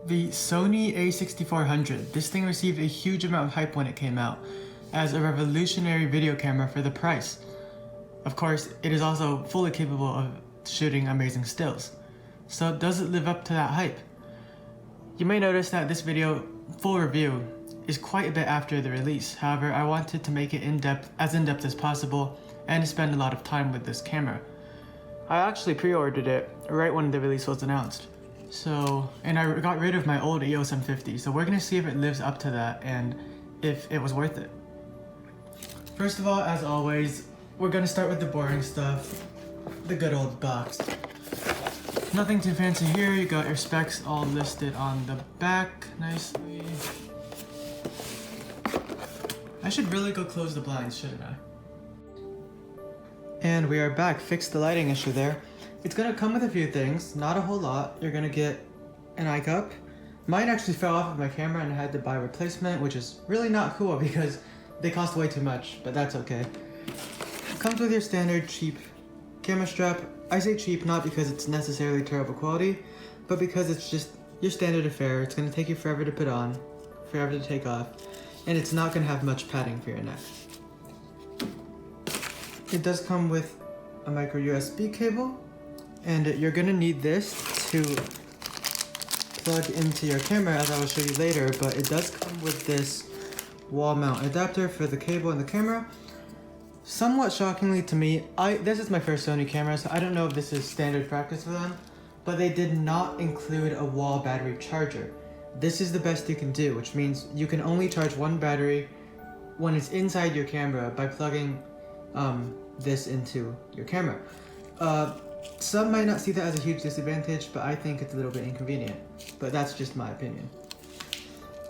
the Sony A6400. This thing received a huge amount of hype when it came out, as a revolutionary video camera for the price. Of course, it is also fully capable of shooting amazing stills. So does it live up to that hype? You may notice that this video, full review, is quite a bit after the release. However, I wanted to make it as in-depth as possible and spend a lot of time with this camera. I actually pre-ordered it right when the release was announced. And I got rid of my old EOS M50, so we're gonna see if it lives up to that and if it was worth it. First of all, as always, we're gonna start with the boring stuff, the good old box. Nothing too fancy here. You got your specs all listed on the back nicely. I should really go close the blinds, shouldn't I? And we are back. Fixed the lighting issue there. It's gonna come with a few things, not a whole lot. You're gonna get an eye cup. Mine actually fell off of my camera and I had to buy a replacement, which is really not cool because they cost way too much, but that's okay. It comes with your standard cheap camera strap. I say cheap not because it's necessarily terrible quality, but because it's just your standard affair. It's gonna take you forever to put on, forever to take off, and it's not gonna have much padding for your neck. It does come with a micro USB cable, and you're gonna need this to plug into your camera, as I will show you later, but it does come with this wall mount adapter for the cable and the camera. Somewhat shockingly to me, this is my first Sony camera, so I don't know if this is standard practice for them, but they did not include a wall battery charger. This is the best you can do, which means you can only charge one battery when it's inside your camera by plugging this into your camera. Some might not see that as a huge disadvantage, but I think it's a little bit inconvenient. But that's just my opinion.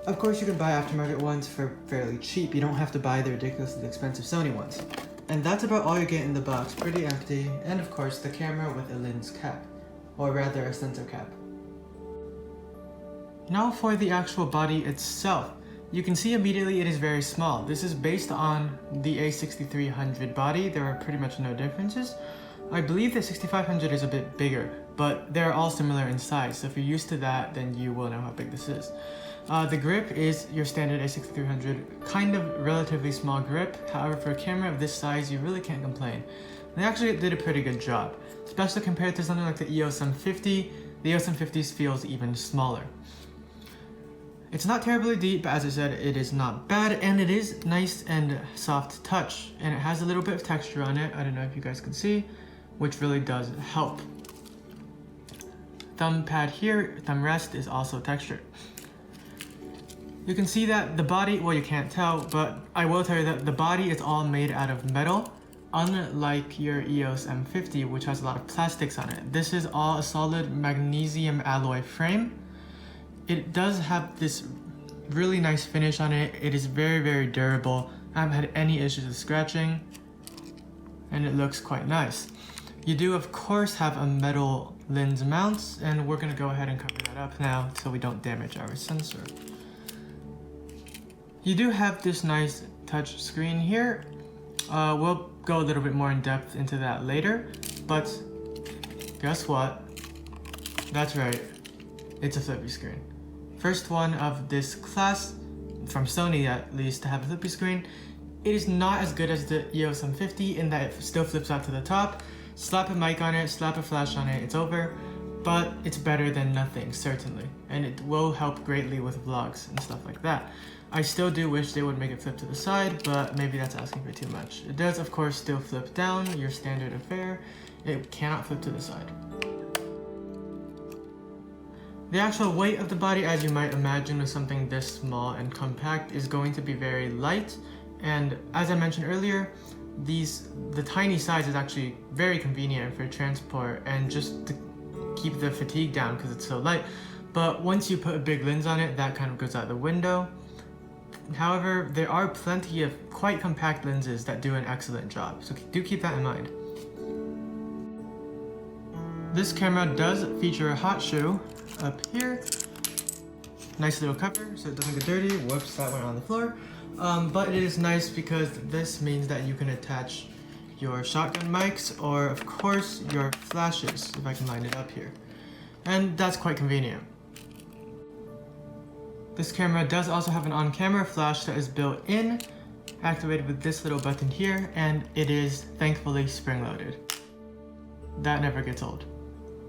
Of course, you can buy aftermarket ones for fairly cheap. You don't have to buy the ridiculously expensive Sony ones. And that's about all you get in the box, pretty empty. And of course, the camera with a lens cap, or rather a sensor cap. Now for the actual body itself. You can see immediately it is very small. This is based on the A6300 body. There are pretty much no differences. I believe the 6500 is a bit bigger, but they're all similar in size. So if you're used to that, then you will know how big this is. The grip is your standard A6300, kind of relatively small grip. However, for a camera of this size, you really can't complain. They actually did a pretty good job, especially compared to something like the EOS M50. The EOS M50 feels even smaller. It's not terribly deep, but as I said, it is not bad, and it is nice and soft touch, and it has a little bit of texture on it. I don't know if you guys can see, which really does help. Thumb pad here, thumb rest is also textured. You can see that the body, well, you can't tell, but I will tell you that the body is all made out of metal, unlike your EOS M50, which has a lot of plastics on it. This is all a solid magnesium alloy frame. It does have this really nice finish on it. It is very, very durable. I haven't had any issues with scratching, and it looks quite nice. You do, of course, have a metal lens mount, and we're gonna go ahead and cover that up now so we don't damage our sensor. You do have this nice touch screen here. We'll go a little bit more in depth into that later, but guess what? That's right, it's a flippy screen. First one of this class, from Sony at least, to have a flippy screen. It is not as good as the EOS M50 in that it still flips out to the top. Slap a mic on it, slap a flash on it, it's over. But it's better than nothing, certainly. And it will help greatly with vlogs and stuff like that. I still do wish they would make it flip to the side, but maybe that's asking for too much. It does, of course, still flip down, your standard affair. It cannot flip to the side. The actual weight of the body, as you might imagine with something this small and compact, is going to be very light. And as I mentioned earlier, the tiny size is actually very convenient for transport and just to keep the fatigue down because it's so light. But once you put a big lens on it, that kind of goes out the window. However, there are plenty of quite compact lenses that do an excellent job, so do keep that in mind. This camera does feature a hot shoe up here. Nice little cover so it doesn't get dirty. Whoops, that went on the floor. But it is nice because this means that you can attach your shotgun mics or, of course, your flashes, if I can line it up here. And that's quite convenient. This camera does also have an on-camera flash that is built in, activated with this little button here, and it is thankfully spring-loaded. That never gets old.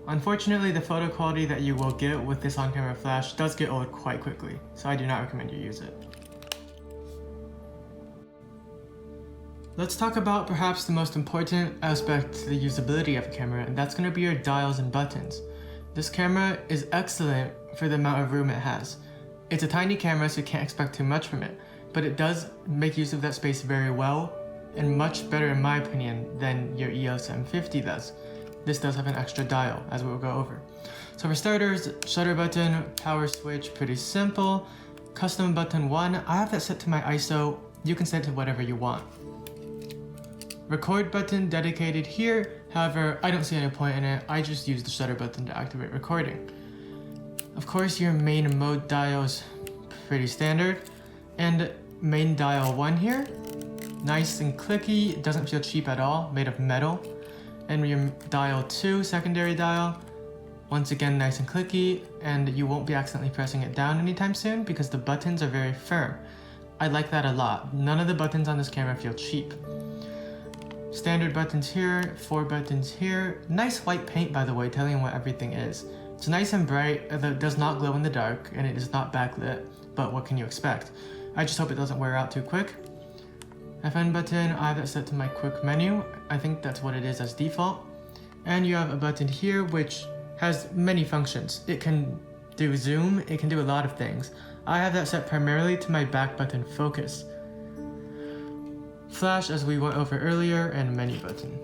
Unfortunately, the photo quality that you will get with this on-camera flash does get old quite quickly, so I do not recommend you use it. Let's talk about perhaps the most important aspect to the usability of a camera, and that's going to be your dials and buttons. This camera is excellent for the amount of room it has. It's a tiny camera, so you can't expect too much from it, but it does make use of that space very well, and much better in my opinion than your EOS M50 does. This does have an extra dial, as we will go over. So for starters, shutter button, power switch, pretty simple. Custom button 1, I have that set to my ISO, you can set it to whatever you want. Record button dedicated here, however, I don't see any point in it, I just use the shutter button to activate recording. Of course, your main mode dial is pretty standard, and main dial 1 here, nice and clicky, doesn't feel cheap at all, made of metal. And your dial 2, secondary dial, once again nice and clicky, and you won't be accidentally pressing it down anytime soon because the buttons are very firm. I like that a lot. None of the buttons on this camera feel cheap. Standard buttons here, 4 buttons here. Nice white paint, by the way, telling you what everything is. It's nice and bright, it does not glow in the dark, and it is not backlit, but what can you expect? I just hope it doesn't wear out too quick. FN button, I have that set to my quick menu. I think that's what it is as default. And you have a button here which has many functions. It can do zoom, it can do a lot of things. I have that set primarily to my back button focus. Flash, as we went over earlier, and menu button.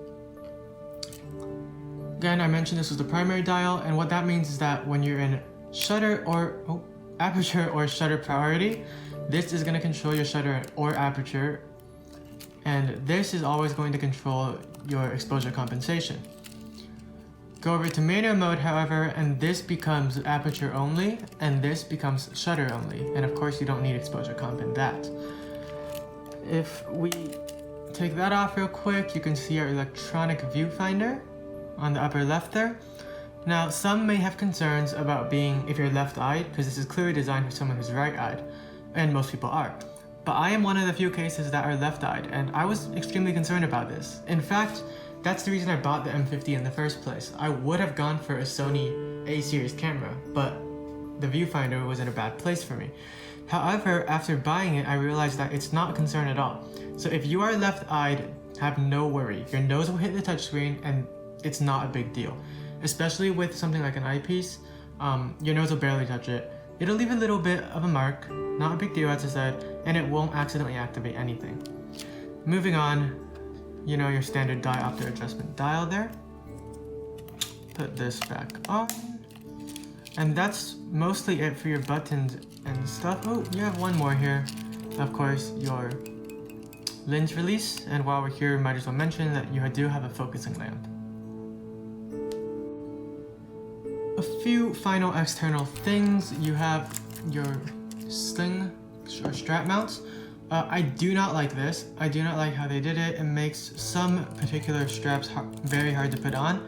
Again, I mentioned this was the primary dial, and what that means is that when you're in shutter or aperture or shutter priority, this is going to control your shutter or aperture, and this is always going to control your exposure compensation. Go over to manual mode, however, and this becomes aperture only, and this becomes shutter only, and of course you don't need exposure comp in that. If we take that off real quick, you can see our electronic viewfinder on the upper left there. Now, some may have concerns about being if you're left-eyed, because this is clearly designed for someone who's right-eyed, and most people are. But I am one of the few cases that are left-eyed, and I was extremely concerned about this. In fact, that's the reason I bought the M50 in the first place. I would have gone for a Sony A-series camera, but the viewfinder was in a bad place for me. However, after buying it, I realized that it's not a concern at all. So if you are left-eyed, have no worry. Your nose will hit the touchscreen and it's not a big deal. Especially with something like an eyepiece, your nose will barely touch it. It'll leave a little bit of a mark, not a big deal as I said, and it won't accidentally activate anything. Moving on, you know your standard diopter adjustment dial there. Put this back on. And that's mostly it for your buttons and stuff. Oh, you have one more here. Of course, your lens release. And while we're here, might as well mention that you do have a focusing lamp. A few final external things. You have your sling or strap mounts. I do not like this. I do not like how they did it. It makes some particular straps very hard to put on.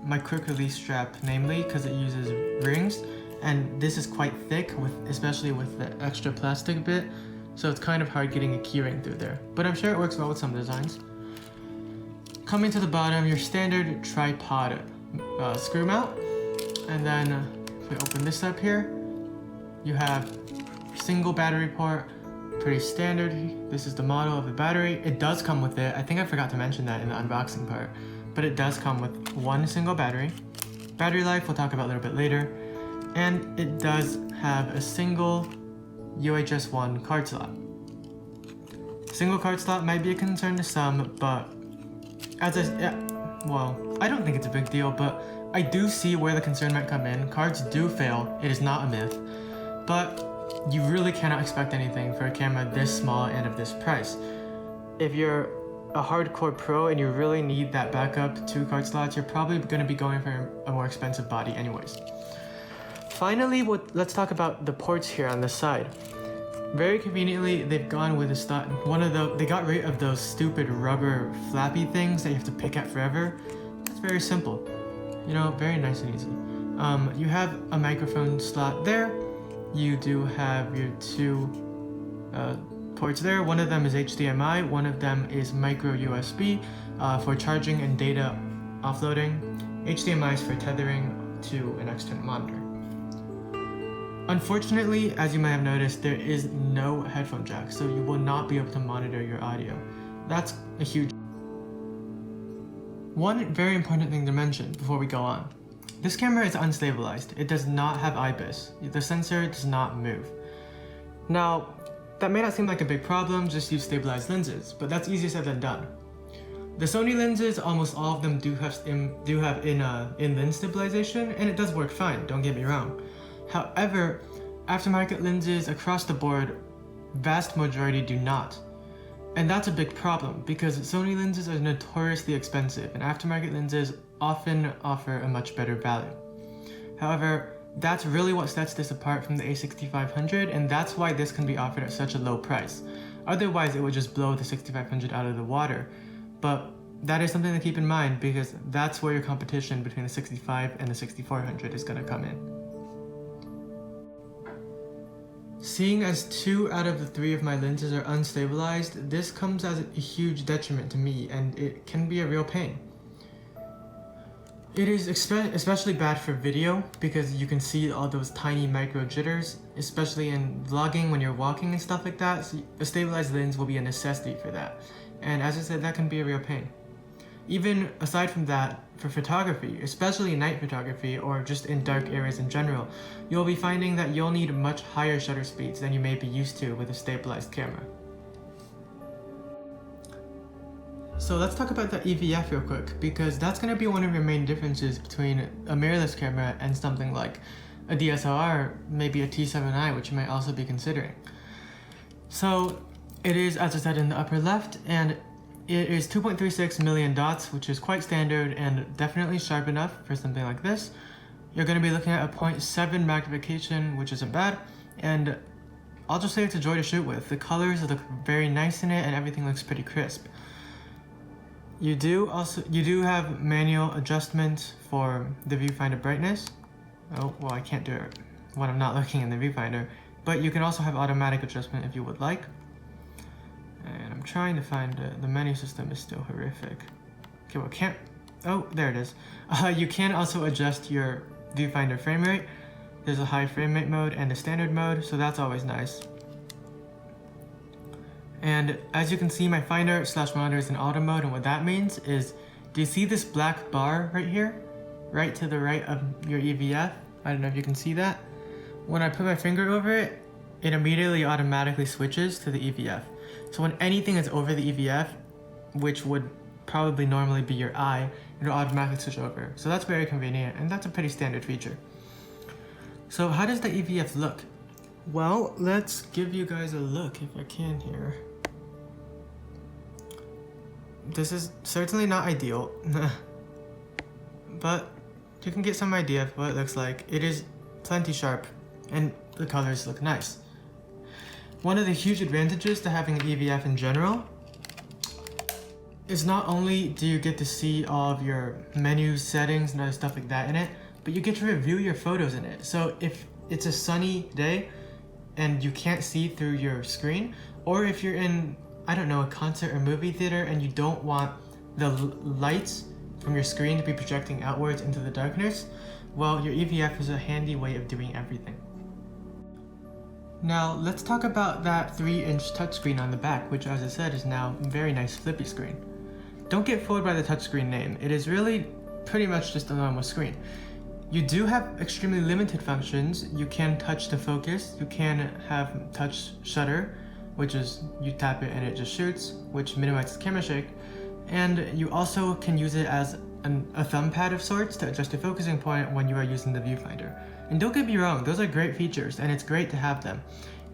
My quick release strap, namely, because it uses rings, and this is quite thick, especially with the extra plastic bit, so it's kind of hard getting a keyring through there. But I'm sure it works well with some designs. Coming to the bottom, your standard tripod screw mount, and then if we open this up here, you have single battery port, pretty standard. This is the model of the battery. It does come with it. I think I forgot to mention that in the unboxing part, but it does come with one single battery. Battery life we'll talk about a little bit later, and it does have a single UHS 1 card slot. Single card slot might be a concern to some, but I don't think it's a big deal, but I do see where the concern might come in. Cards do fail, it is not a myth, but you really cannot expect anything for a camera this small and of this price. If you're a hardcore pro and you really need that backup 2 card slots, you're probably going to be going for a more expensive body anyways. Finally, let's talk about the ports here on this side. Very conveniently, they've gone with they got rid of those stupid rubber flappy things that you have to pick at forever. It's very simple, you know, very nice and easy. You have a microphone slot there. You do have your two ports there. One of them is HDMI, one of them is micro USB for charging and data offloading. HDMI is for tethering to an external monitor. Unfortunately, as you might have noticed, there is no headphone jack, so you will not be able to monitor your audio. That's a huge... One very important thing to mention before we go on. This camera is unstabilized. It does not have IBIS. The sensor does not move. Now, that may not seem like a big problem, just use stabilized lenses, but that's easier said than done. The Sony lenses, almost all of them do have in-lens stabilization, and it does work fine, don't get me wrong. However, aftermarket lenses across the board, vast majority do not. And that's a big problem, because Sony lenses are notoriously expensive, and aftermarket lenses often offer a much better value. However, that's really what sets this apart from the A6500, and that's why this can be offered at such a low price. Otherwise, it would just blow the 6500 out of the water. But that is something to keep in mind, because that's where your competition between the 65 and the 6400 is going to come in. Seeing as 2 out of the 3 of my lenses are unstabilized, this comes as a huge detriment to me, and it can be a real pain. It is especially bad for video, because you can see all those tiny micro jitters, especially in vlogging when you're walking and stuff like that, so a stabilized lens will be a necessity for that. And as I said, that can be a real pain. Even aside from that, for photography, especially night photography or just in dark areas in general, you'll be finding that you'll need much higher shutter speeds than you may be used to with a stabilized camera. So let's talk about the EVF real quick, because that's going to be one of your main differences between a mirrorless camera and something like a DSLR, maybe a T7i, which you might also be considering. So it is, as I said, in the upper left, and it is 2.36 million dots, which is quite standard and definitely sharp enough for something like this. You're going to be looking at a 0.7 magnification, which isn't bad, and I'll just say it's a joy to shoot with. The colors look very nice in it, and everything looks pretty crisp. You do have manual adjustment for the viewfinder brightness. Oh, well, I can't do it when I'm not looking in the viewfinder, but you can also have automatic adjustment if you would like. And I'm trying to find the menu system is still horrific. Okay, well, can't. Oh, there it is. You can also adjust your viewfinder frame rate. There's a high frame rate mode and a standard mode, so that's always nice. And as you can see, my finder / monitor is in auto mode, and what that means is, do you see this black bar right here? Right to the right of your EVF? I don't know if you can see that. When I put my finger over it, it immediately automatically switches to the EVF. So when anything is over the EVF, which would probably normally be your eye, it'll automatically switch over. So that's very convenient, and that's a pretty standard feature. So how does the EVF look? Well, let's give you guys a look if I can here. This is certainly not ideal, but you can get some idea of what it looks like. It is plenty sharp, and the colors look nice. One of the huge advantages to having an EVF in general is not only do you get to see all of your menu settings and other stuff like that in it, but you get to review your photos in it. So if it's a sunny day and you can't see through your screen, or if you're in, I don't know, a concert or movie theater and you don't want the lights from your screen to be projecting outwards into the darkness, well, your EVF is a handy way of doing everything. Now, let's talk about that 3-inch touchscreen on the back, which, as I said, is now a very nice flippy screen. Don't get fooled by the touchscreen name. It is really pretty much just a normal screen. You do have extremely limited functions. You can touch the focus, you can have touch shutter, which is you tap it and it just shoots, which minimizes camera shake, and you also can use it as a thumb pad of sorts to adjust your focusing point when you are using the viewfinder. And don't get me wrong, those are great features and it's great to have them,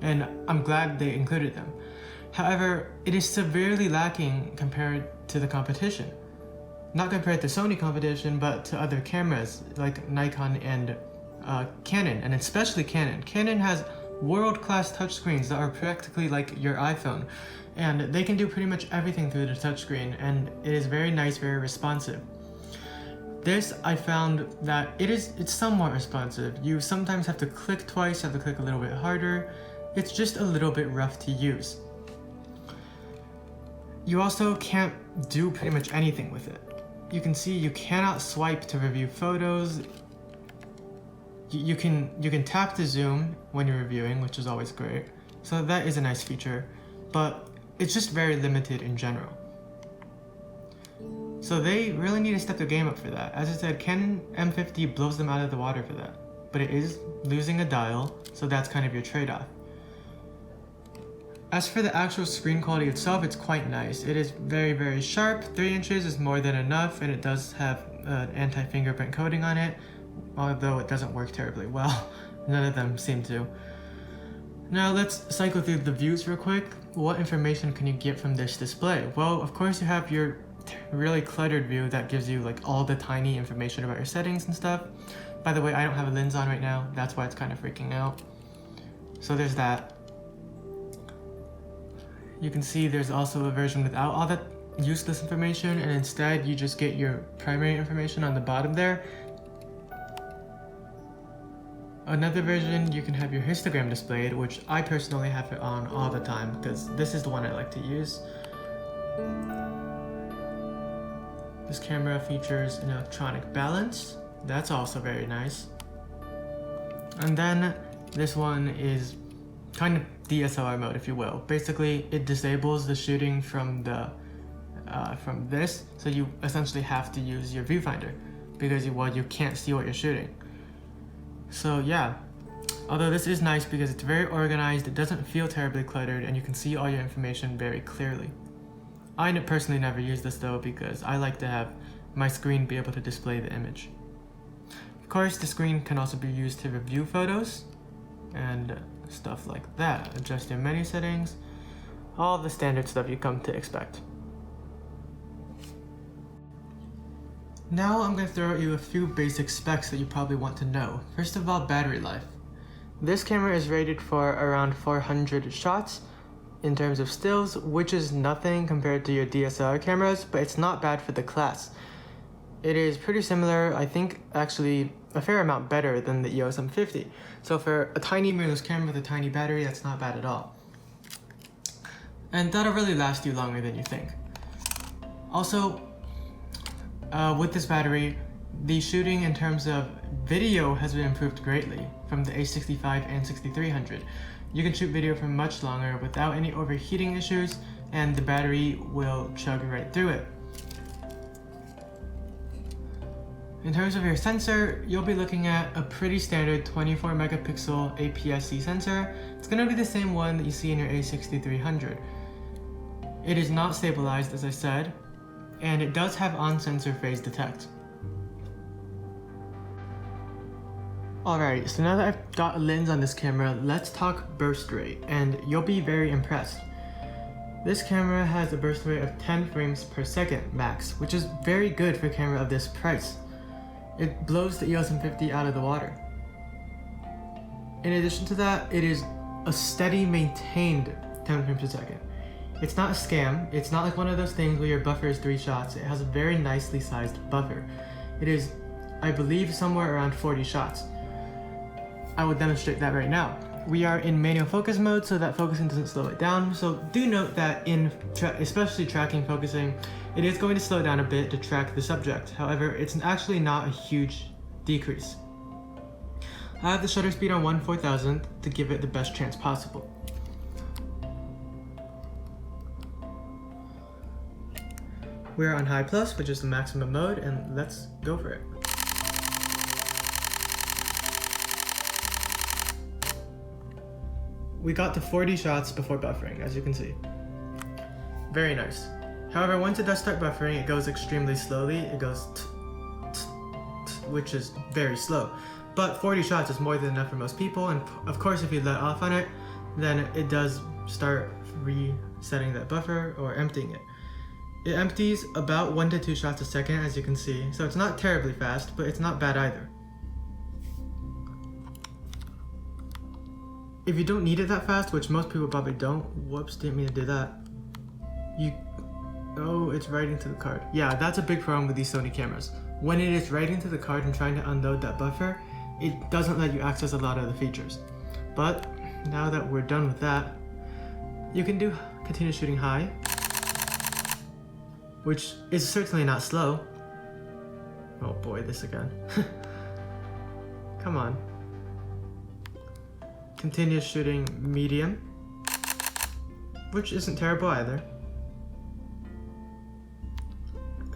and I'm glad they included them. However, it is severely lacking compared to the competition. Not compared to Sony competition, but to other cameras like Nikon and Canon, and especially Canon. Canon has world-class touchscreens that are practically like your iPhone, and they can do pretty much everything through the touchscreen, and it is very nice, very responsive. This, I found that it's somewhat responsive. You sometimes have to click twice, have to click a little bit harder. It's just a little bit rough to use. You also can't do pretty much anything with it. You can see you cannot swipe to review photos. You can tap to zoom when you're reviewing, which is always great. So that is a nice feature, but it's just very limited in general. So they really need to step their game up for that. As I said, Canon M50 blows them out of the water for that, but it is losing a dial, so that's kind of your trade-off. As for the actual screen quality itself, it's quite nice. It is very, very sharp. 3 inches is more than enough, and it does have an anti-fingerprint coating on it, although it doesn't work terribly well. None of them seem to. Now let's cycle through the views real quick. What information can you get from this display? Well, of course you have your really cluttered view that gives you like all the tiny information about your settings and stuff. By the way, I don't have a lens on right now. That's why it's kind of freaking out. So there's that. You can see there's also a version without all that useless information, and instead you just get your primary information on the bottom there. Another version, you can have your histogram displayed, which I personally have it on all the time because this is the one I like to use. This camera features an electronic balance. That's also very nice. And then this one is kind of DSLR mode, if you will. Basically, it disables the shooting from this, so you essentially have to use your viewfinder because you can't see what you're shooting. So yeah, although this is nice because it's very organized, it doesn't feel terribly cluttered, and you can see all your information very clearly. I personally never use this though because I like to have my screen be able to display the image. Of course, the screen can also be used to review photos and stuff like that. Adjust your menu settings, all the standard stuff you come to expect. Now I'm going to throw at you a few basic specs that you probably want to know. First of all, battery life. This camera is rated for around 400 shots in terms of stills, which is nothing compared to your DSLR cameras, but it's not bad for the class. It is pretty similar, I think actually a fair amount better than the EOS M50. So for a tiny mirrorless camera with a tiny battery, that's not bad at all. And that'll really last you longer than you think. Also, with this battery, the shooting in terms of video has been improved greatly from the A65 and 6300. You can shoot video for much longer without any overheating issues, and the battery will chug right through it. In terms of your sensor, you'll be looking at a pretty standard 24 megapixel APS-C sensor. It's going to be the same one that you see in your A6300. It is not stabilized, as I said, and it does have on-sensor phase detect. Alright, so now that I've got a lens on this camera, let's talk burst rate, and you'll be very impressed. This camera has a burst rate of 10 frames per second max, which is very good for a camera of this price. It blows the EOS M50 out of the water. In addition to that, it is a steady, maintained 10 frames per second. It's not a scam. It's not like one of those things where your buffer is 3 shots. It has a very nicely sized buffer. It is, I believe, somewhere around 40 shots. I will demonstrate that right now. We are in manual focus mode, so that focusing doesn't slow it down. So do note that especially tracking focusing, it is going to slow down a bit to track the subject. However, it's actually not a huge decrease. I have the shutter speed on 1/4000th to give it the best chance possible. We're on high plus, which is the maximum mode, and let's go for it. We got to 40 shots before buffering, as you can see. Very nice. However, once it does start buffering, it goes extremely slowly. It goes which is very slow. But 40 shots is more than enough for most people, and of course if you let off on it, then it does start resetting that buffer or emptying it. It empties about 1 to 2 shots a second, as you can see, so it's not terribly fast, but it's not bad either. If you don't need it that fast, which most people probably don't, whoops, didn't mean to do that. Oh, it's writing to the card. Yeah, that's a big problem with these Sony cameras. when it is writing to the card and trying to unload that buffer, it doesn't let you access a lot of the features. But now that we're done with that, you can do continuous shooting high, which is certainly not slow. Oh boy, this again. Come on. Continuous shooting medium, which isn't terrible either.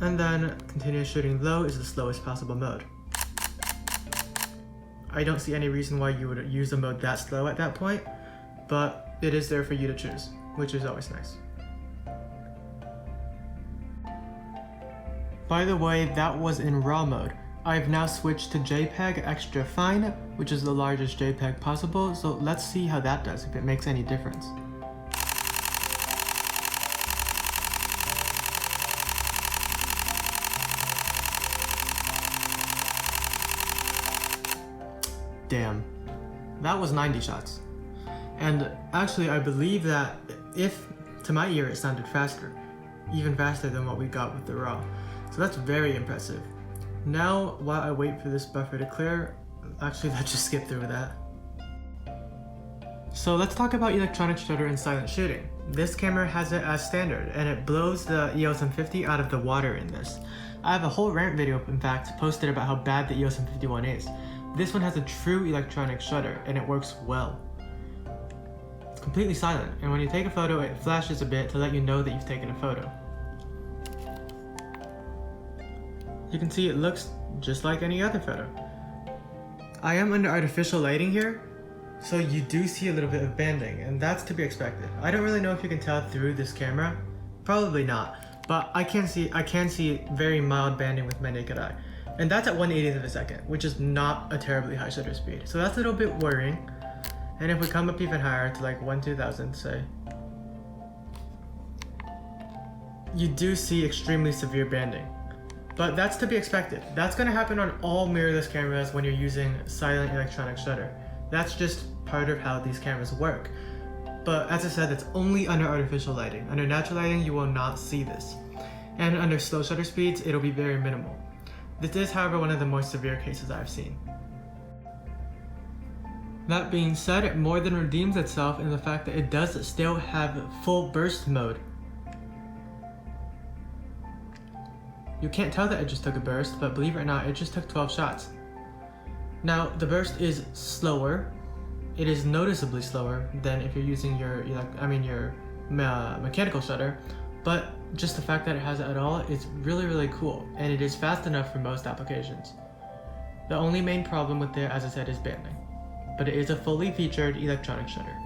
And then continuous shooting low is the slowest possible mode. I don't see any reason why you would use a mode that slow at that point, but it is there for you to choose, which is always nice. By the way, that was in RAW mode. I've now switched to JPEG Extra Fine, which is the largest JPEG possible, so let's see how that does, if it makes any difference. Damn, that was 90 shots. And actually, I believe that if, to my ear, it sounded faster, even faster than what we got with the RAW. So that's very impressive. Now, while I wait for this buffer to clear, actually let's just skip through that. So let's talk about electronic shutter and silent shooting. This camera has it as standard, and it blows the EOS M50 out of the water in this. I have a whole rant video, in fact, posted about how bad the EOS M51 is. This one has a true electronic shutter, and it works well. It's completely silent, and when you take a photo, it flashes a bit to let you know that you've taken a photo. You can see it looks just like any other photo. I am under artificial lighting here, so you do see a little bit of banding, and that's to be expected. I don't really know if you can tell through this camera, probably not, but I can see very mild banding with my naked eye. And that's at 1/80th of a second, which is not a terribly high shutter speed. So that's a little bit worrying. And if we come up even higher to like 1/2000, say, you do see extremely severe banding. But that's to be expected. That's gonna happen on all mirrorless cameras when you're using silent electronic shutter. That's just part of how these cameras work. But as I said, it's only under artificial lighting. Under natural lighting, you will not see this. And under slow shutter speeds, it'll be very minimal. This is, however, one of the more severe cases I've seen. That being said, it more than redeems itself in the fact that it does still have full burst mode. You can't tell that it just took a burst, but believe it or not, it just took 12 shots. Now, the burst is slower. It is noticeably slower than if you're using your mechanical shutter, but just the fact that it has it at all is really, really cool, and it is fast enough for most applications. The only main problem with it, as I said, is banding, but it is a fully featured electronic shutter.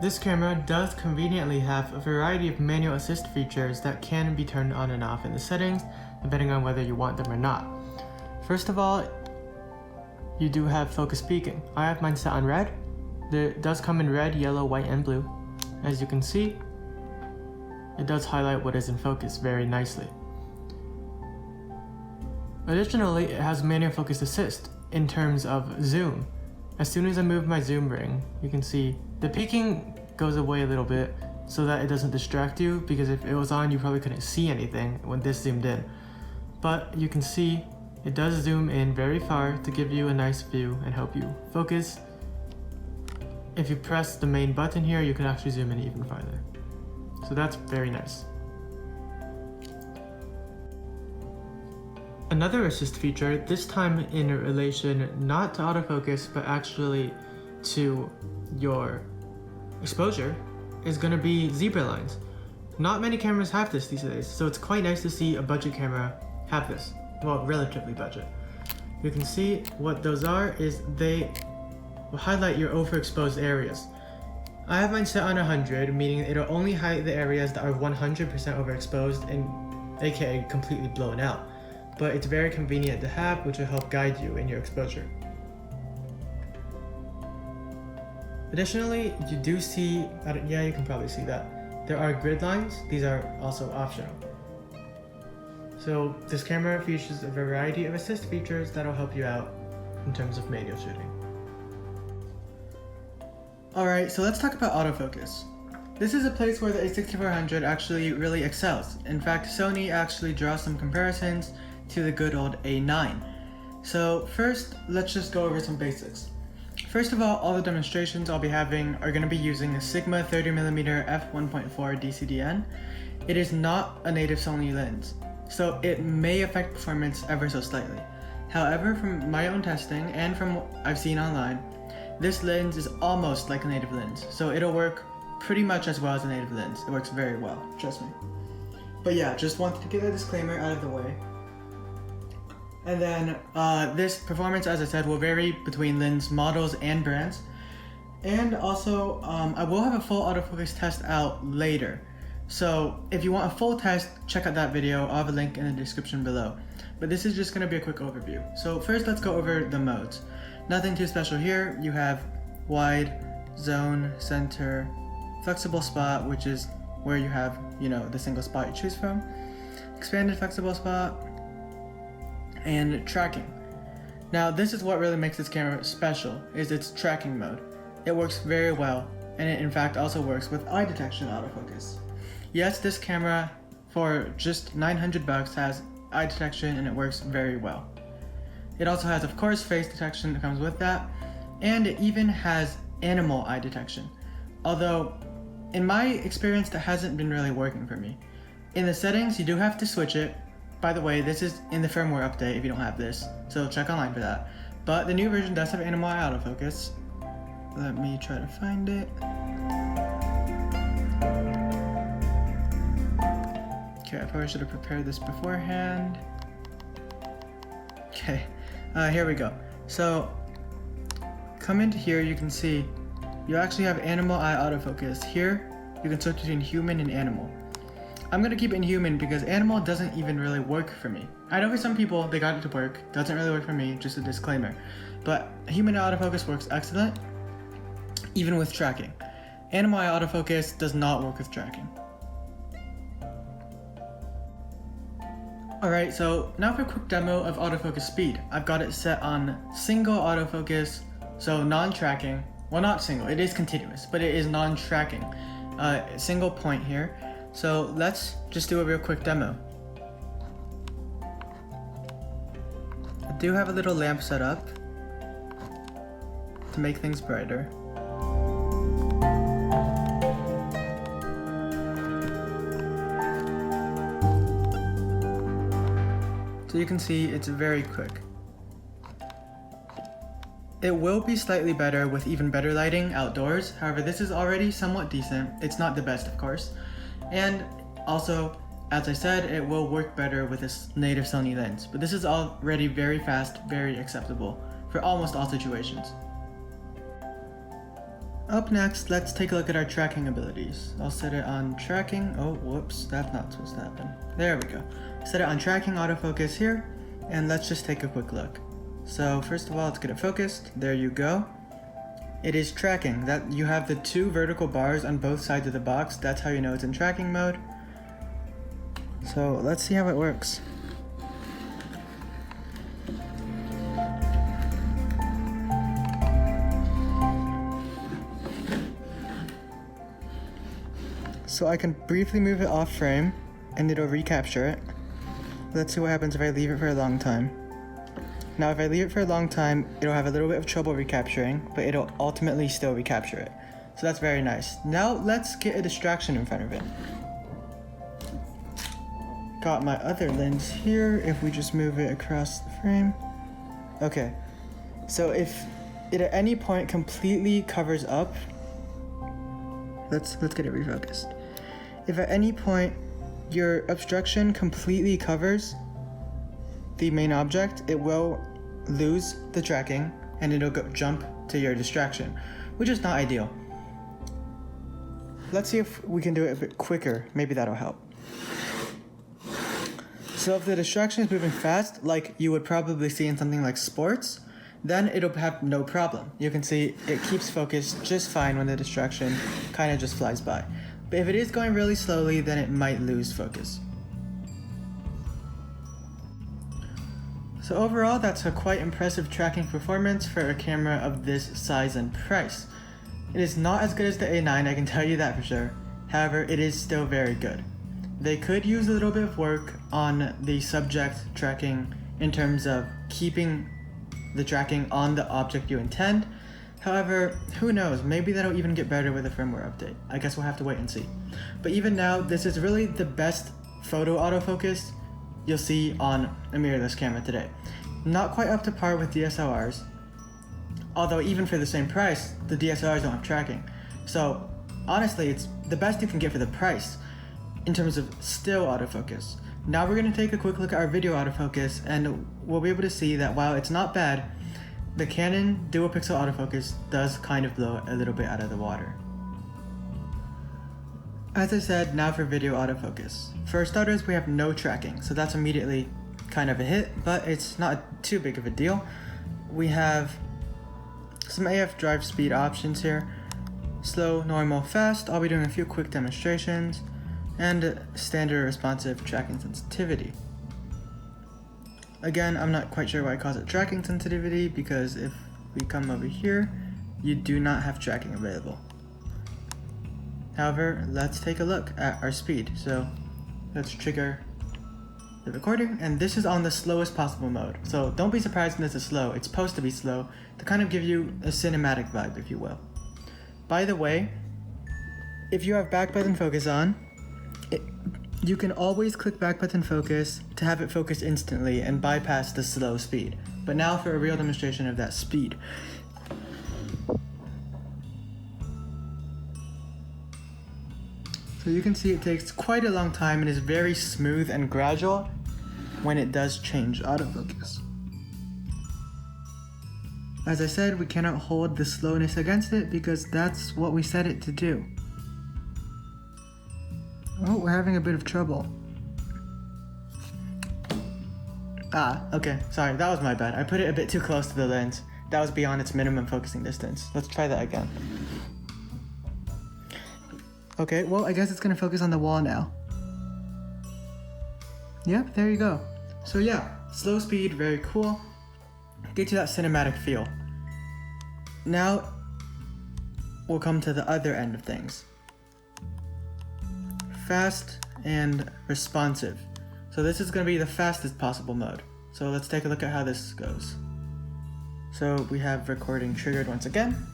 This camera does conveniently have a variety of manual assist features that can be turned on and off in the settings, depending on whether you want them or not. First of all, you do have focus peaking. I have mine set on red. It does come in red, yellow, white, and blue. As you can see, it does highlight what is in focus very nicely. Additionally, it has manual focus assist in terms of zoom. As soon as I move my zoom ring, you can see the peaking goes away a little bit so that it doesn't distract you, because if it was on, you probably couldn't see anything when this zoomed in. But you can see it does zoom in very far to give you a nice view and help you focus. If you press the main button here, you can actually zoom in even farther. So that's very nice. Another assist feature, this time in relation not to autofocus, but actually to your exposure, is going to be zebra lines. Not many cameras have this these days, so it's quite nice to see a budget camera have this. Well, relatively budget. You can see what those are is they will highlight your overexposed areas. I have mine set on 100, meaning it'll only highlight the areas that are 100% overexposed and aka completely blown out. But it's very convenient to have, which will help guide you in your exposure. Additionally, you do see, yeah, you can probably see that. There are grid lines, these are also optional. So this camera features a variety of assist features that'll help you out in terms of manual shooting. Alright, so let's talk about autofocus. This is a place where the A6400 actually really excels. In fact, Sony actually draws some comparisons to the good old A9. So first, let's just go over some basics. First of all the demonstrations I'll be having are going to be using a Sigma 30mm f1.4 DCDN. It is not a native Sony lens, so it may affect performance ever so slightly. However, from my own testing and from what I've seen online, this lens is almost like a native lens, so it'll work pretty much as well as a native lens. It works very well, trust me. But yeah, just wanted to get a disclaimer out of the way. And then this performance, as I said, will vary between lens models and brands. And also, I will have a full autofocus test out later. So if you want a full test, check out that video. I'll have a link in the description below. But this is just going to be a quick overview. So first, let's go over the modes. Nothing too special here. You have wide, zone, center, flexible spot, which is where you have, the single spot you choose from, expanded flexible spot, and tracking. Now this is what really makes this camera special, is its tracking mode. It works very well, and it in fact also works with eye detection autofocus. Yes, this camera for just $900 has eye detection and it works very well. It also has, of course, face detection that comes with that, and it even has animal eye detection. Although, in my experience, that hasn't been really working for me. In the settings, you do have to switch it. By the way, this is in the firmware update if you don't have this, so check online for that. But the new version does have animal eye autofocus. Let me try to find it. Okay, I probably should have prepared this beforehand. Okay, here we go. So, come into here, you can see you actually have animal eye autofocus. Here, you can switch between human and animal. I'm gonna keep it in human because animal doesn't even really work for me. I know for some people, they got it to work. Doesn't really work for me, just a disclaimer. But human autofocus works excellent, even with tracking. Animal eye autofocus does not work with tracking. Alright, so now for a quick demo of autofocus speed. I've got it set on single autofocus, so non-tracking. Well, not single, it is continuous, but it is non-tracking. Single point here. So let's just do a real quick demo. I do have a little lamp set up to make things brighter. So you can see it's very quick. It will be slightly better with even better lighting outdoors. However, this is already somewhat decent. It's not the best, of course. And also, as I said, it will work better with this native Sony lens. But this is already very fast, very acceptable for almost all situations. Up next, let's take a look at our tracking abilities. I'll set it on tracking. Oh, whoops, that's not supposed to happen. There we go. Set it on tracking autofocus here, and let's just take a quick look. So first of all, let's get it focused. There you go. It is tracking. That you have the two vertical bars on both sides of the box. That's how you know it's in tracking mode. So let's see how it works. So I can briefly move it off frame and it'll recapture it. Let's see what happens if I leave it for a long time. Now if I leave it for a long time, it'll have a little bit of trouble recapturing, but it'll ultimately still recapture it. So that's very nice. Now let's get a distraction in front of it. Got my other lens here, if we just move it across the frame. Okay, so if it at any point completely covers up, let's get it refocused. If at any point your obstruction completely covers the main object, it will lose the tracking and it'll jump to your distraction, which is not ideal. Let's see if we can do it a bit quicker. Maybe that'll help. So if the distraction is moving fast, like you would probably see in something like sports, then it'll have no problem. You can see it keeps focused just fine when the distraction kind of just flies by. But if it is going really slowly, then it might lose focus. So overall, that's a quite impressive tracking performance for a camera of this size and price. It is not as good as the A9, I can tell you that for sure. However, it is still very good. They could use a little bit of work on the subject tracking in terms of keeping the tracking on the object you intend. However, who knows, maybe that'll even get better with a firmware update. I guess we'll have to wait and see. But even now, this is really the best photo autofocus you'll see on a mirrorless camera today. Not quite up to par with DSLRs, although even for the same price, the DSLRs don't have tracking. So honestly, it's the best you can get for the price in terms of still autofocus. Now we're going to take a quick look at our video autofocus, and we'll be able to see that while it's not bad, the Canon dual pixel autofocus does kind of blow a little bit out of the water. As I said, now for video autofocus. For starters, we have no tracking, so that's immediately kind of a hit, but it's not too big of a deal. We have some AF drive speed options here. Slow, normal, fast. I'll be doing a few quick demonstrations, and standard responsive tracking sensitivity. Again, I'm not quite sure why it calls it tracking sensitivity, because if we come over here, you do not have tracking available. However, let's take a look at our speed. So let's trigger the recording, and this is on the slowest possible mode. So don't be surprised when this is slow. It's supposed to be slow to kind of give you a cinematic vibe, if you will. By the way, if you have back button focus on, you can always click back button focus to have it focus instantly and bypass the slow speed. But now for a real demonstration of that speed. So you can see it takes quite a long time and is very smooth and gradual when it does change autofocus. As I said, we cannot hold the slowness against it because that's what we set it to do. Oh, we're having a bit of trouble. Okay, sorry, that was my bad. I put it a bit too close to the lens. That was beyond its minimum focusing distance. Let's try that again. Okay, well, I guess it's gonna focus on the wall now. Yep, there you go. So yeah, slow speed, very cool. Gets you that cinematic feel. Now, we'll come to the other end of things. Fast and responsive. So this is going to be the fastest possible mode. So let's take a look at how this goes. So we have recording triggered once again.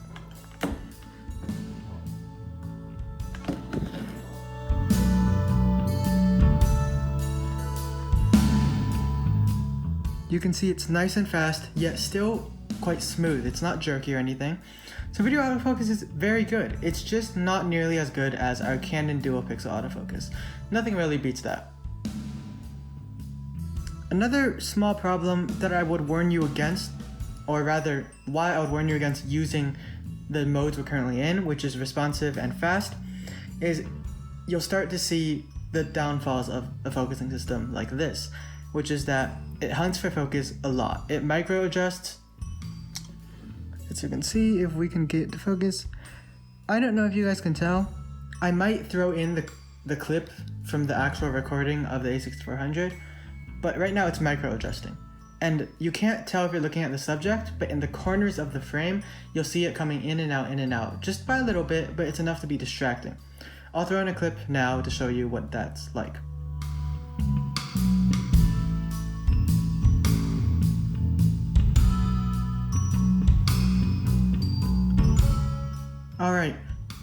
You can see it's nice and fast, yet still quite smooth. It's not jerky or anything. So video autofocus is very good. It's just not nearly as good as our Canon dual pixel autofocus. Nothing really beats that. Another small problem that I would warn you against, or rather why I would warn you against using the modes we're currently in, which is responsive and fast, is you'll start to see the downfalls of a focusing system like this, which is that it hunts for focus a lot. It micro adjusts. As you can see, if we can get it to focus. I don't know if you guys can tell. I might throw in the clip from the actual recording of the A6400, but right now it's micro adjusting. And you can't tell if you're looking at the subject, but in the corners of the frame, you'll see it coming in and out, just by a little bit, but it's enough to be distracting. I'll throw in a clip now to show you what that's like. Alright,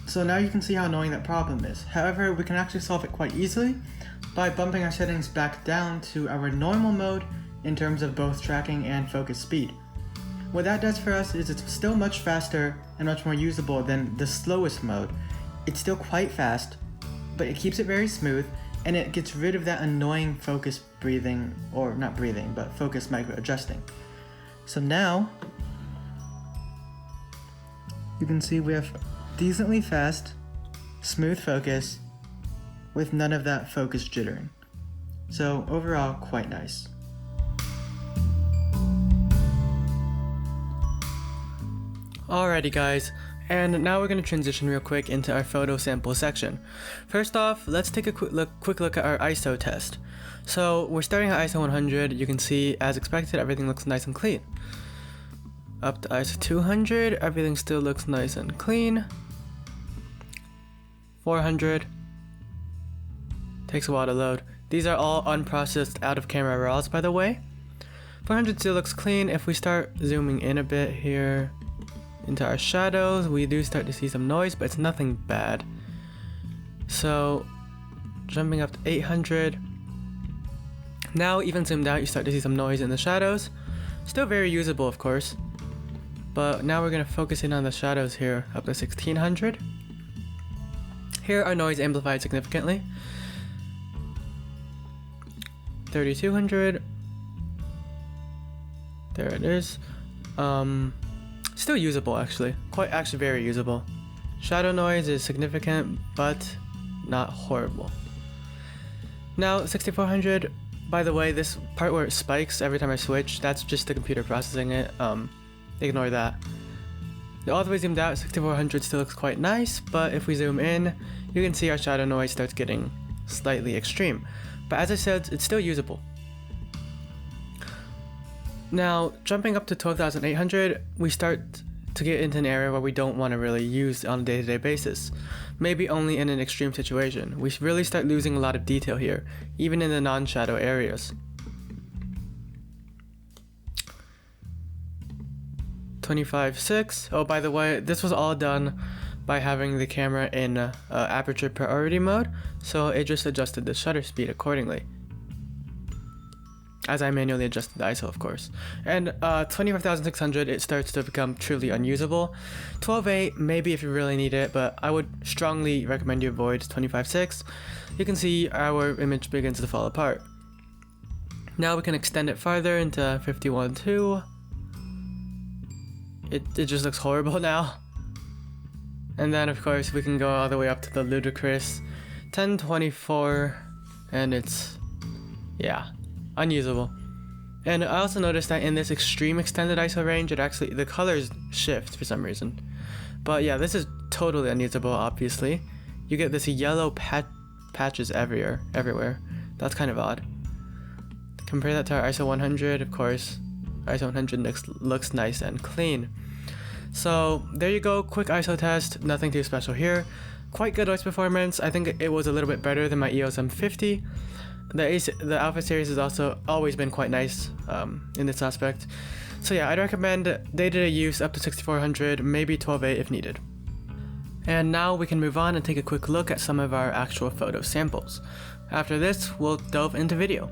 so now you can see how annoying that problem is. However, we can actually solve it quite easily by bumping our settings back down to our normal mode in terms of both tracking and focus speed. What that does for us is it's still much faster and much more usable than the slowest mode. It's still quite fast, but it keeps it very smooth, and it gets rid of that annoying focus breathing, or not breathing, but focus micro adjusting. So now, you can see we have decently fast, smooth focus with none of that focus jittering. So overall, quite nice. Alrighty guys, and now we're going to transition real quick into our photo sample section. First off, let's take a quick look at our ISO test. So we're starting at ISO 100. You can see, as expected, everything looks nice and clean. Up to ISO 200, everything still looks nice and clean. 400, Takes a while to load. These are all unprocessed out of camera raws, by the way. 400 still looks clean. If we start zooming in a bit here into our shadows, we do start to see some noise, but it's nothing bad. So jumping up to 800. Now even zoomed out, you start to see some noise in the shadows. Still very usable, of course. But now we're going to focus in on the shadows here, up to 1600. Here our noise amplified significantly. 3200. There it is. Still usable actually. Actually very usable. Shadow noise is significant, but not horrible. Now 6400. By the way, this part where it spikes every time I switch, that's just the computer processing it. Ignore that. All the way zoomed out, 6400 still looks quite nice, but if we zoom in, you can see our shadow noise starts getting slightly extreme. But as I said, it's still usable. Now, jumping up to 12,800, we start to get into an area where we don't want to really use on a day-to-day basis. Maybe only in an extreme situation. We really start losing a lot of detail here, even in the non-shadow areas. 25.6. Oh, by the way, this was all done by having the camera in aperture priority mode, so it just adjusted the shutter speed accordingly, as I manually adjusted the ISO, of course. And 25,600, it starts to become truly unusable. 12.8, maybe if you really need it, but I would strongly recommend you avoid 25.6. You can see our image begins to fall apart. Now we can extend it farther into 51.2. It just looks horrible now. And then of course we can go all the way up to the ludicrous 1024, and it's, yeah, unusable. And I also noticed that in this extreme extended ISO range, the colors shift for some reason. But yeah, this is totally unusable, obviously. You get this yellow patches everywhere. That's kind of odd. Compare that to our ISO 100, of course. ISO 100 looks nice and clean. So there you go, quick ISO test, nothing too special here. Quite good noise performance. I think it was a little bit better than my EOS M50. The Alpha series has also always been quite nice in this aspect. So yeah, I'd recommend day-to-day use up to 6400, maybe 12.8 if needed. And now we can move on and take a quick look at some of our actual photo samples. After this, we'll delve into video.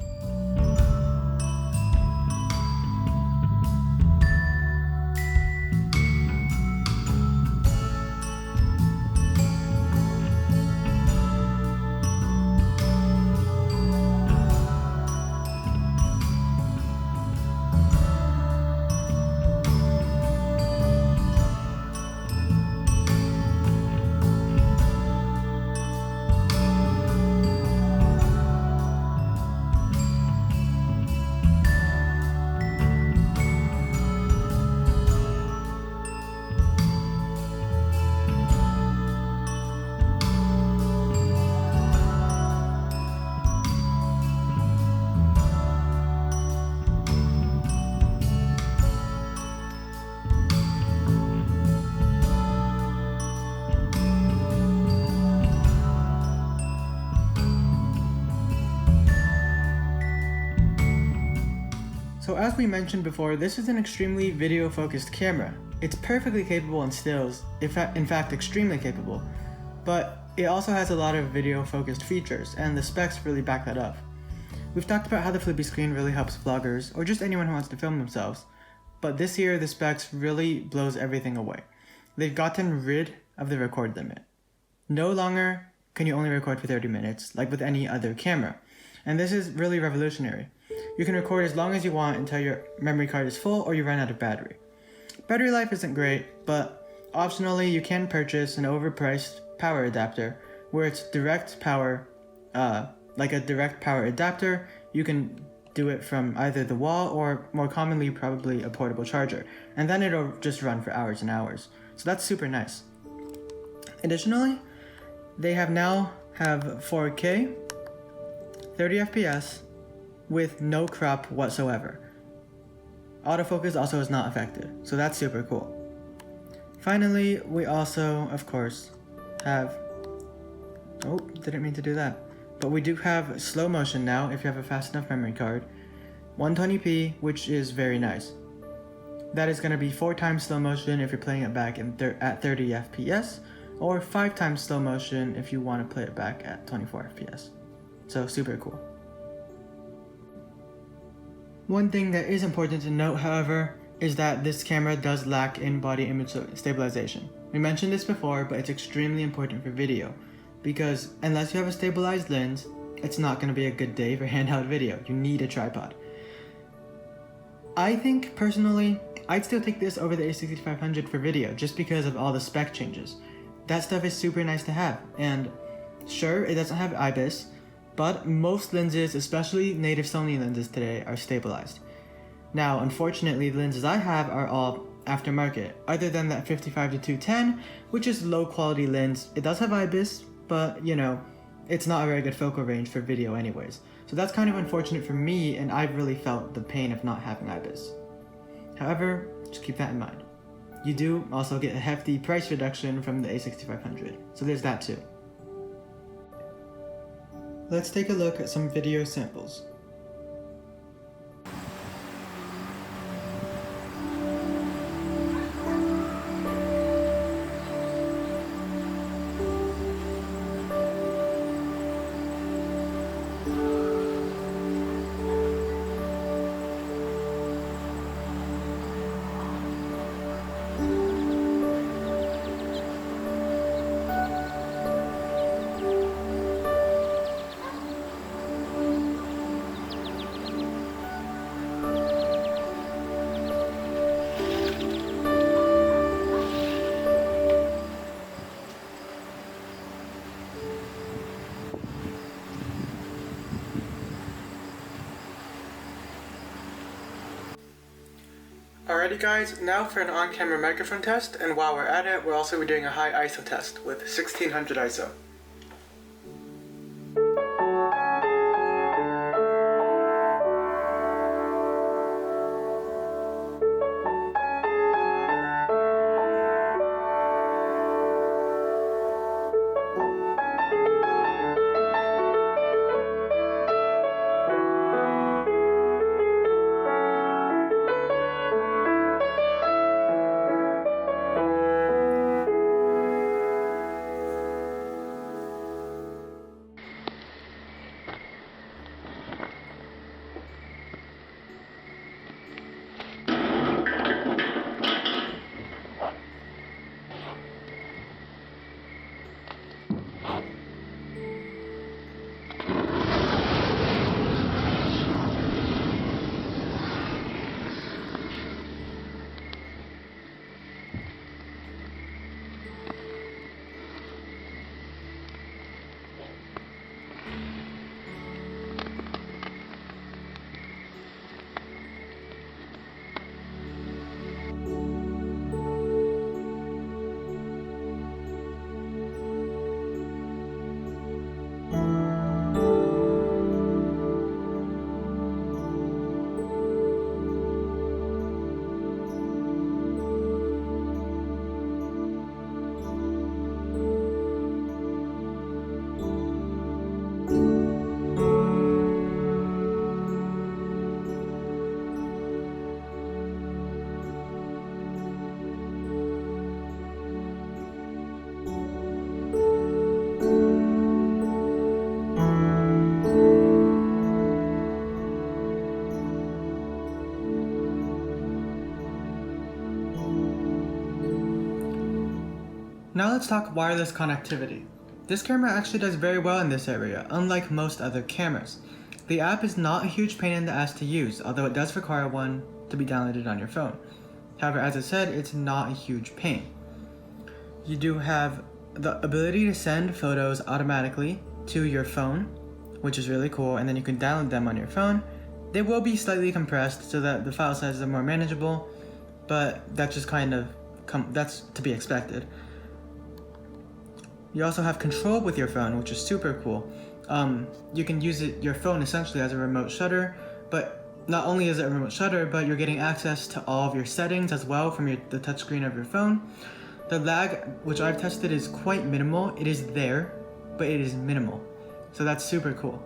So as we mentioned before, this is an extremely video-focused camera. It's perfectly capable in stills, in fact extremely capable, but it also has a lot of video-focused features, and the specs really back that up. We've talked about how the flippy screen really helps vloggers, or just anyone who wants to film themselves, but this year the specs really blows everything away. They've gotten rid of the record limit. No longer can you only record for 30 minutes, like with any other camera, and this is really revolutionary. You can record as long as you want until your memory card is full or you run out of battery. Battery life isn't great, but optionally you can purchase an overpriced power adapter where it's direct power, like a direct power adapter. You can do it from either the wall or more commonly probably a portable charger, and then it'll just run for hours and hours. So that's super nice. Additionally, they now have 4K, 30 FPS, with no crop whatsoever. Autofocus also is not affected, so that's super cool. Finally, we also, of course, have, oh, didn't mean to do that. but we do have slow motion now if you have a fast enough memory card. 120p, which is very nice. That is going to be 4 times slow motion if you're playing it back at 30 FPS, or 5 times slow motion if you want to play it back at 24 FPS. So super cool. One thing that is important to note, however, is that this camera does lack in-body image stabilization. We mentioned this before, but it's extremely important for video, because unless you have a stabilized lens, it's not going to be a good day for handheld video. You need a tripod. I think, personally, I'd still take this over the A6500 for video, just because of all the spec changes. That stuff is super nice to have, and sure, it doesn't have IBIS, but most lenses, especially native Sony lenses today, are stabilized. Now, unfortunately, the lenses I have are all aftermarket, other than that 55-210, which is low quality lens. It does have IBIS, but you know, it's not a very good focal range for video anyways. So that's kind of unfortunate for me, and I've really felt the pain of not having IBIS. However, just keep that in mind. You do also get a hefty price reduction from the A6500, so there's that too. Let's take a look at some video samples. Alrighty guys, now for an on-camera microphone test, and while we're at it, we're also doing a high ISO test with 1600 ISO. Now let's talk wireless connectivity. This camera actually does very well in this area, unlike most other cameras. The app is not a huge pain in the ass to use, although it does require one to be downloaded on your phone. However, as I said, it's not a huge pain. You do have the ability to send photos automatically to your phone, which is really cool, and then you can download them on your phone. They will be slightly compressed so that the file sizes are more manageable, but that's just that's to be expected. You also have control with your phone, which is super cool. You can use your phone essentially as a remote shutter, but not only is it a remote shutter, but you're getting access to all of your settings as well from the touchscreen of your phone. The lag, which I've tested, is quite minimal. It is there, but it is minimal. So that's super cool.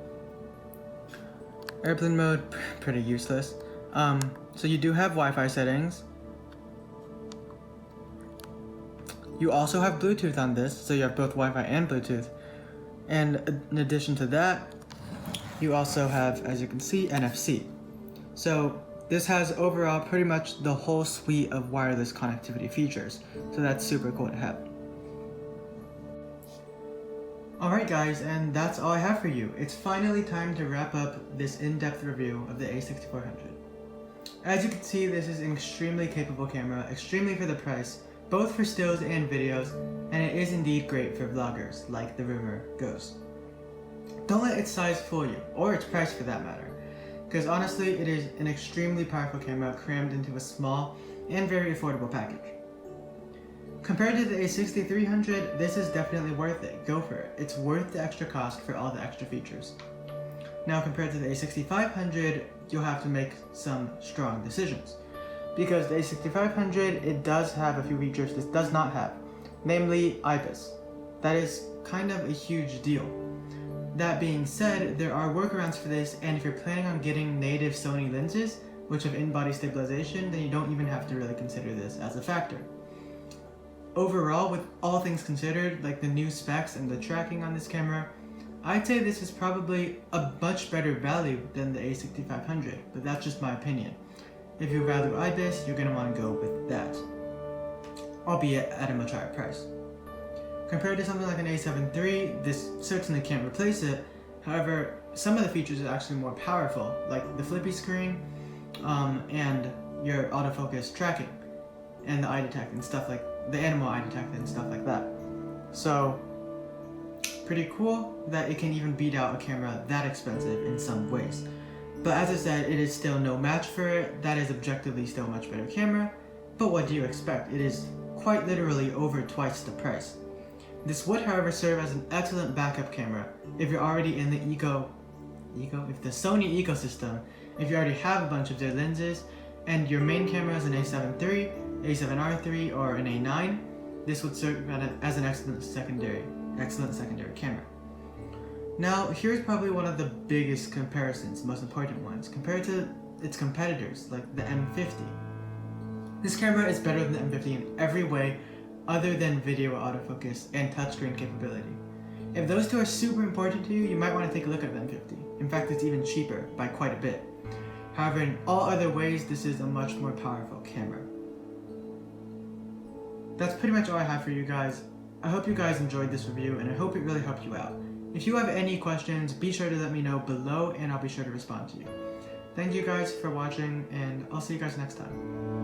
Airplane mode, pretty useless. So you do have Wi-Fi settings. You also have Bluetooth on this, so you have both Wi-Fi and Bluetooth. And in addition to that, you also have, as you can see, NFC. So this has overall pretty much the whole suite of wireless connectivity features. So that's super cool to have. Alright guys, and that's all I have for you. It's finally time to wrap up this in-depth review of the A6400. As you can see, this is an extremely capable camera, extremely for the price, both for stills and videos, and it is indeed great for vloggers, like the rumor goes. Don't let its size fool you, or its price for that matter, because honestly, it is an extremely powerful camera crammed into a small and very affordable package. Compared to the A6300, this is definitely worth it. Go for it. It's worth the extra cost for all the extra features. Now compared to the A6500, you'll have to make some strong decisions. Because the A6500, it does have a few features this does not have, namely IBIS. That is kind of a huge deal. That being said, there are workarounds for this, and if you're planning on getting native Sony lenses, which have in-body stabilization, then you don't even have to really consider this as a factor. Overall, with all things considered, like the new specs and the tracking on this camera, I'd say this is probably a much better value than the A6500, but that's just my opinion. If you value IBIS, you're going to want to go with that, albeit at a much higher price. Compared to something like an A7 III, this certainly can't replace it. However, some of the features are actually more powerful, like the flippy screen, and your autofocus tracking, and the eye detect and stuff like the animal eye detect and stuff like that. So, pretty cool that it can even beat out a camera that expensive in some ways. But as I said, it is still no match for it. That is objectively still a much better camera. But what do you expect? It is quite literally over twice the price. This would, however, serve as an excellent backup camera if you're already in the if the Sony ecosystem, if you already have a bunch of their lenses, and your main camera is an A7 III, A7R III, or an A9, this would serve as an excellent secondary camera. Now, here's probably one of the biggest comparisons, most important ones, compared to its competitors, like the M50. This camera is better than the M50 in every way other than video autofocus and touchscreen capability. If those two are super important to you, you might want to take a look at the M50. In fact, it's even cheaper by quite a bit. However, in all other ways, this is a much more powerful camera. That's pretty much all I have for you guys. I hope you guys enjoyed this review, and I hope it really helped you out. If you have any questions, be sure to let me know below, and I'll be sure to respond to you. Thank you guys for watching, and I'll see you guys next time.